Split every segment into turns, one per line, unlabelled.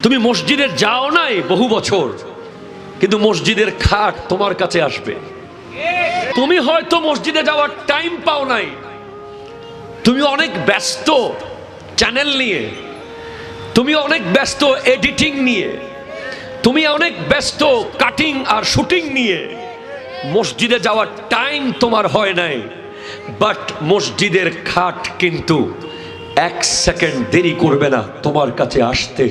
তুমি মসজিদে যাও নাই বহু বছর, কিন্তু মসজিদের খাট তোমার কাছে আসবে। তুমি হয়তো মসজিদে যাওয়ার টাইম পাও নাই, তুমি অনেক ব্যস্ত চ্যানেল নিয়ে, তুমি অনেক ব্যস্ত এডিটিং নিয়ে, তুমি অনেক ব্যস্ত কাটিং আর শুটিং নিয়ে, মসজিদে যাওয়ার টাইম তোমার হয় নাই। বাট মসজিদের খাট কিন্তু 1 সেকেন্ড দেরি করবে না তোমার কাছে আসতে,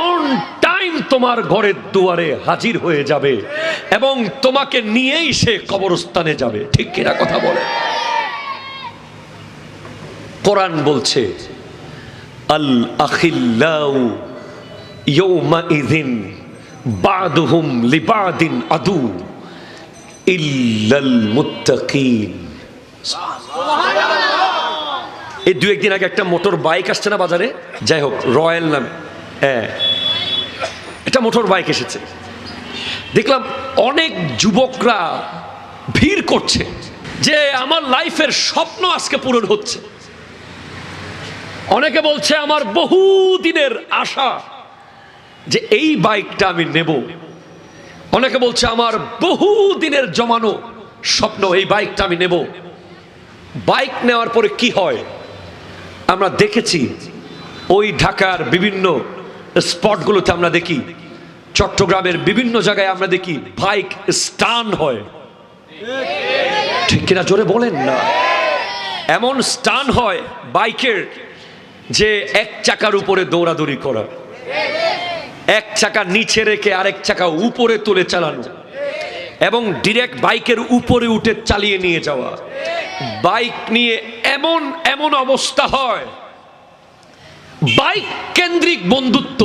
অন টাইম তোমার ঘরের দুয়ারে হাজির হয়ে যাবে এবং তোমাকে নিয়েই সে কবরস্থানে যাবে। ঠিক কিনা কথা বলে? কোরআন বলছে আল আখিল্লাউ ইয়াউমাইযিন বা'দুহুম লিবা'দিন আদু ইল্লাল মুত্তাকিন। এই দু একদিন আগে একটা মোটর বাইক আসছে না বাজারে, যাই হোক রয়্যাল নামে, হ্যাঁ একটা মোটর বাইক এসেছে। দেখলাম অনেক যুবকরা ভিড় করছে যে আমার লাইফের স্বপ্ন আজকে পূরণ হচ্ছে। অনেকে বলছে আমার বহু দিনের আশা যে এই বাইকটা আমি নেব। অনেকে বলছে আমার বহু দিনের জমানো স্বপ্ন, এই বাইকটা আমি নেব। বাইক নেওয়ার পরে কি হয় আমরা দেখেছি, ওই ঢাকার বিভিন্ন স্পটগুলোতে আমরা দেখি, চট্টগ্রামের বিভিন্ন জায়গায় আমরা দেখি বাইক স্টান হয়। ঠিক কিনা জোরে বলেন না? এমন স্টান হয় বাইকের যে এক চাকার উপরে দৌড়াদৌড়ি করা, এক চাকা নিচে রেখে আরেক চাকা উপরে তুলে চালানো এবং ডিরেক্ট বাইকের উপরে উঠে চালিয়ে নিয়ে যাওয়া। বাইক নিয়ে এমন এমন অবস্থা হয়, বাইক কেন্দ্রিক বন্ধুত্ব।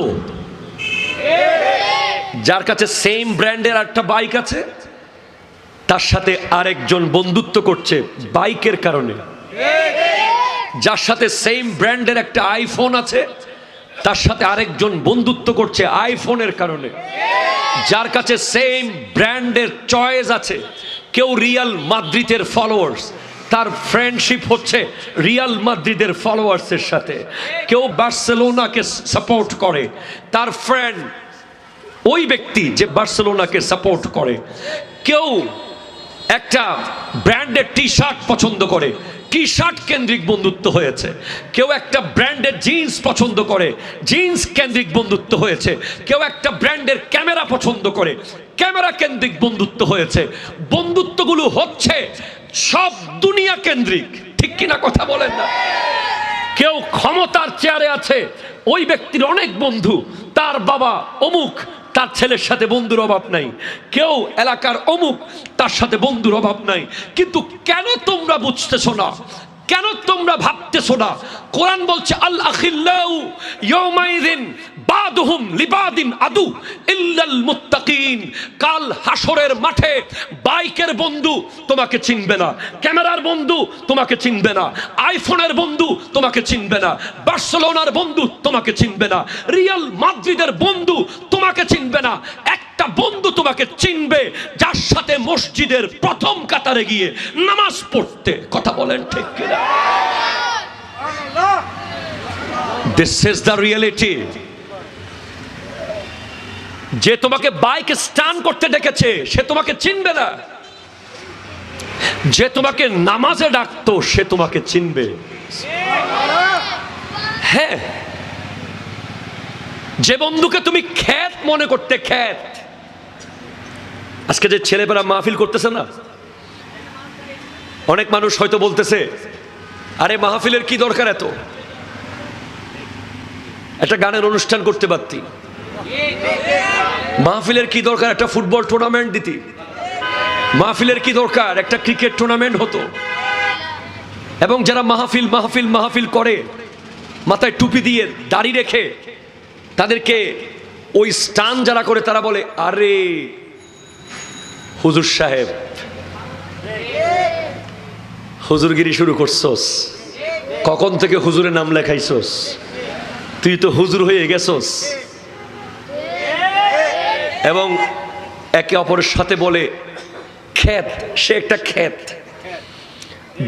যার কাছে সেম ব্র্যান্ডের একটা বাইক আছে, তার সাথে আরেকজন বন্ধুত্ব করছে বাইকের কারণে। যার সাথে সেম ব্র্যান্ডের একটা আইফোন আছে, তার সাথে আরেকজন বন্ধুত্ব করছে আইফোনের কারণে। যার কাছে সেম ব্র্যান্ডের চয়েস আছে, কেউ রিয়াল মাদ্রিদের ফলোয়ার্স, তার ফ্রেন্ডশিপ হচ্ছে রিয়াল মাদ্রিদের ফলোয়ার্সের সাথে। কেউ বার্সেলোনাকে সাপোর্ট করে, তার ফ্রেন্ড ওই ব্যক্তি যে বার্সেলোনাকে সাপোর্ট করে। কেউ একটা ব্র্যান্ডের টি শার্ট পছন্দ করে, টি শার্ট কেন্দ্রিক বন্ধুত্ব হয়েছে। কেউ একটা ব্র্যান্ডের জিন্স পছন্দ করে, জিন্স কেন্দ্রিক বন্ধুত্ব হয়েছে। কেউ একটা ব্র্যান্ডের ক্যামেরা পছন্দ করে, ক্যামেরা কেন্দ্রিক বন্ধুত্ব হয়েছে। বন্ধুত্বগুলো হচ্ছে সব দুনিয়া কেন্দ্রিক। ঠিক কিনা কথা বলেন না? কেউ ক্ষমতার চেয়ারে আছে, ওই ব্যক্তির অনেক বন্ধু, তার বাবা অমুক, তার ছেলের সাথে বন্ধুর অভাব নাই। কেউ এলাকার অমুক, তার সাথে বন্ধুর অভাব নাই। কিন্তু কেন তোমরা বুঝতেছো না? কেন তোমরা ভাবতেছো না? কোরআন বলছে আল আখিল্লাউ ইয়াউমাইযিন বা'দুহুম লিবাদিন আদু ইল্লাল মুত্তাকিন। কাল হাসরের মাঠে বাইকের বন্ধু তোমাকে চিনবে না, ক্যামেরার বন্ধু তোমাকে চিনবে না, আইফোনের বন্ধু তোমাকে চিনবে না, বার্সেলোনার বন্ধু তোমাকে চিনবে না, রিয়াল মাদ্রিদের বন্ধু তোমাকে চিনবে না। একটা বন্ধু তোমাকে চিনবে যার সাথে মসজিদের প্রথম কাতারে গিয়ে নামাজ পড়তে। কথা বলেন ঠিক কিনা? This is the reality. যে তোমাকে বাইক স্টান করতে ডেকেছে সে তোমাকে চিনবে না, যে তোমাকে নামাজে ডাকতো সে তোমাকে চিনবে। হ্যাঁ, যে বন্ধুকে তুমি খ্যাত মনে করতে, খ্যাত, আজকে যে ছেলেপেলা মাহফিল করতেছে না, অনেক মানুষ হয়তো বলতেছে আরে মাহফিলের কি দরকার, এত একটা গানের অনুষ্ঠান করতে পারতি, মাহফিলের কি দরকার একটা ফুটবল টুর্নামেন্ট দিতি, মাহফিলের কি দরকার একটা ক্রিকেট টুর্নামেন্ট হতো। এবং যারা মাহফিল মাহফিল মাহফিল করে, মাথায় টুপি দিয়ে দাড়ি রেখে, তাদেরকে ওই স্টান যারা করে তারা বলে আরে হুজুর সাহেব হুজুরগিরি শুরু করছস, কখন থেকে হুজুরের নাম লেখাইছস, তুই তো হুজুর হয়ে গেছস। এবং একে অপরের সাথে বলে খ্যাত, সে একটা খ্যাত।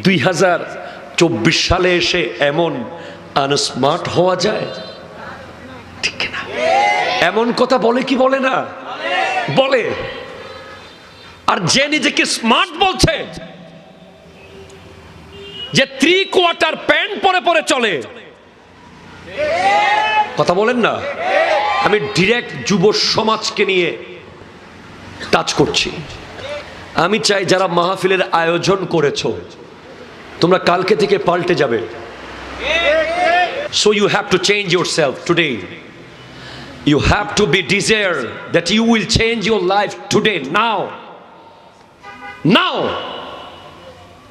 2024 সালে এসে এমন আনস্মার্ট হওয়া যায়? ঠিক না? এমন কথা বলে কি বলে না? বলে। আর যে নিজেকে স্মার্ট বলছে, যে 3/4 প্যান্ট পরে পরে চলে, কথা বলেন না? আমি ডিরেক্ট যুব সমাজকে নিয়ে টাচ করছি। আমি চাই যারা মাহফিলের আয়োজন করেছো, তোমরা কালকে থেকে পাল্টে যাবে। So you have to change yourself today. You have to be desire that you will change your life today, now. Now.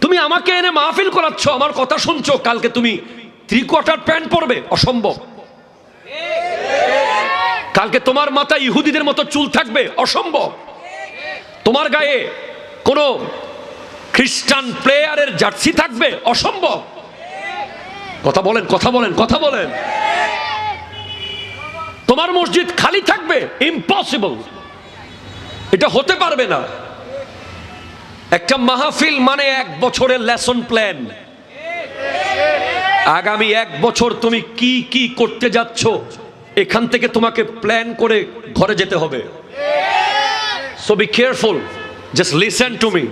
তুমি আমাকে এনে মাহফিল করাচ্ছ, আমার কথা শুনছো, কালকে তুমি 3/4 প্যান্ট পরবে? অসম্ভব। কালকে তোমার মাথায় ইহুদিদের মতো চুল থাকবে? অসম্ভব। তোমার গায়ে কোন খ্রিস্টান প্লেয়ারের জার্সি থাকবে? অসম্ভব। কথা বলেন, কথা বলেন, কথা বলেন। তোমার মসজিদ খালি থাকবে? ইম্পসিবল, এটা হতে পারবে না। একটা মাহফিল মানে 1 বছরের লেসন প্ল্যান। আগামী 1 বছর তুমি কি কি করতে যাচ্ছ, এখান থেকে তোমাকে প্ল্যান করে ঘরে যেতে হবে। So be careful, just listen to me.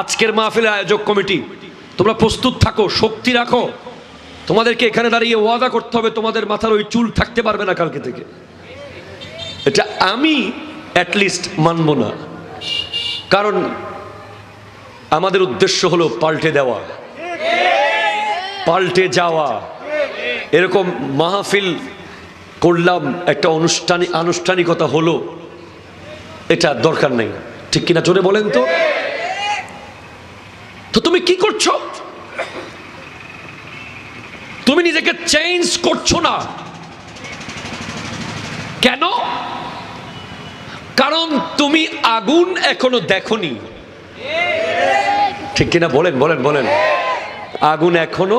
আজকের মাহফিলের আয়োজক কমিটি, তোমরা প্রস্তুত থাকো, শক্তি রাখো। তোমাদেরকে এখানে দাঁড়িয়ে ওয়াদা করতে হবে, তোমাদের মাথার ওই চুল থাকতে পারবে না কালকে থেকে। এটা আমি অ্যাটলিস্ট মানব না, কারণ আমাদের উদ্দেশ্য হলো পাল্টে দেওয়া, পাল্টে যাওয়া। এরকম মাহফিল করলাম, একটা আনুষ্ঠানিকতা হলো, এটা দরকার নেই। ঠিক কিনা জোরে বলেন তো? তো তুমি কি করছো? তুমি নিজেকে চেঞ্জ করছো না কেন? কারণ তুমি আগুন এখনো দেখোনি। ঠিক কিনা বলেন, বলেন, বলেন। আগুন এখনো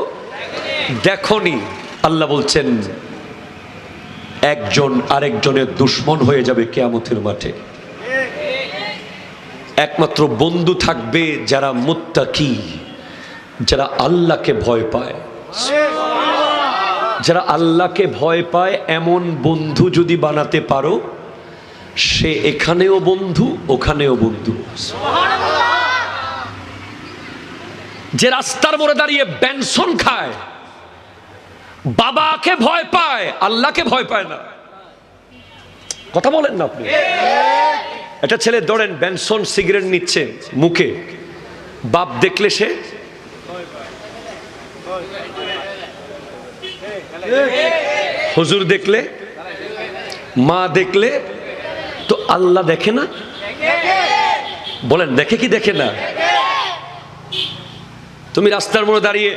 দেখোনি। আল্লাহ বলছেন একজন আরেকজনের দুশমন হয়ে যাবে কিয়ামতের মাঠে। একমাত্র বন্ধু থাকবে যারা মুত্তাকি, যারা আল্লাহকে ভয় পায়। যারা আল্লাহকে ভয় পায় এমন বন্ধু যদি বানাতে পারো, সে এখানেও বন্ধু, ওখানেও বন্ধু। যে রাস্তার মোড়ে দাঁড়িয়ে বেনসন খায়, বাবাকে ভয় পায়, আল্লাহকে ভয় পায় না। কথা বলেন না আপনি? একটা ছেলে ধরেন বেনসন সিগারেট নিচ্ছে মুখে, বাপ দেখলে সে, হুজুর দেখলে, মা দেখলে, তো আল্লাহ দেখে না? বলেন দেখে কি দেখে না? তুমি রাস্তার মোড়ে দাঁড়িয়ে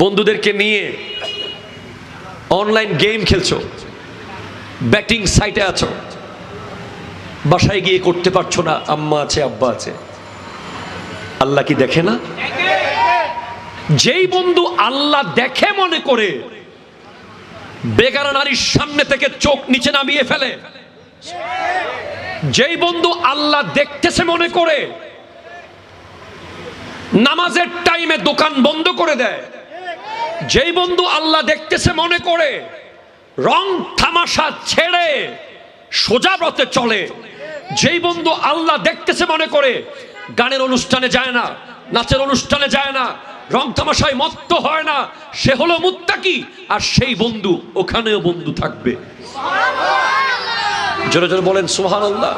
বন্ধুদেরকে নিয়ে অনলাইন গেম খেলছো, ব্যাটিং সাইটে আছো, বাসায় গিয়ে করতে পারছো না, আম্মা আছে, আব্বা আছে, আল্লাহ কি দেখে না? যেই বন্ধু আল্লাহ দেখে মনে করে বেগারা নারীর সামনে থেকে চোখ নিচে নামিয়ে ফেলে, যেই বন্ধু আল্লাহ দেখতেছে মনে করে নামাজের টাইমে দোকান বন্ধ করে দেয়, যেই বন্ধু আল্লাহ দেখতেছে মনে করে রং তামাশা ছেড়ে সোজা পথে চলে, যেই বন্ধু আল্লাহ দেখতেছে মনে করে গানের অনুষ্ঠানে যায় না, নাচের অনুষ্ঠানে যায় না, রং তামাশায় মত্ত হয় না, সে হলো মুত্তাকি। আর সেই বন্ধু ওখানেও বন্ধু থাকবে। জোরে জোরে বলেন সুবহানাল্লাহ।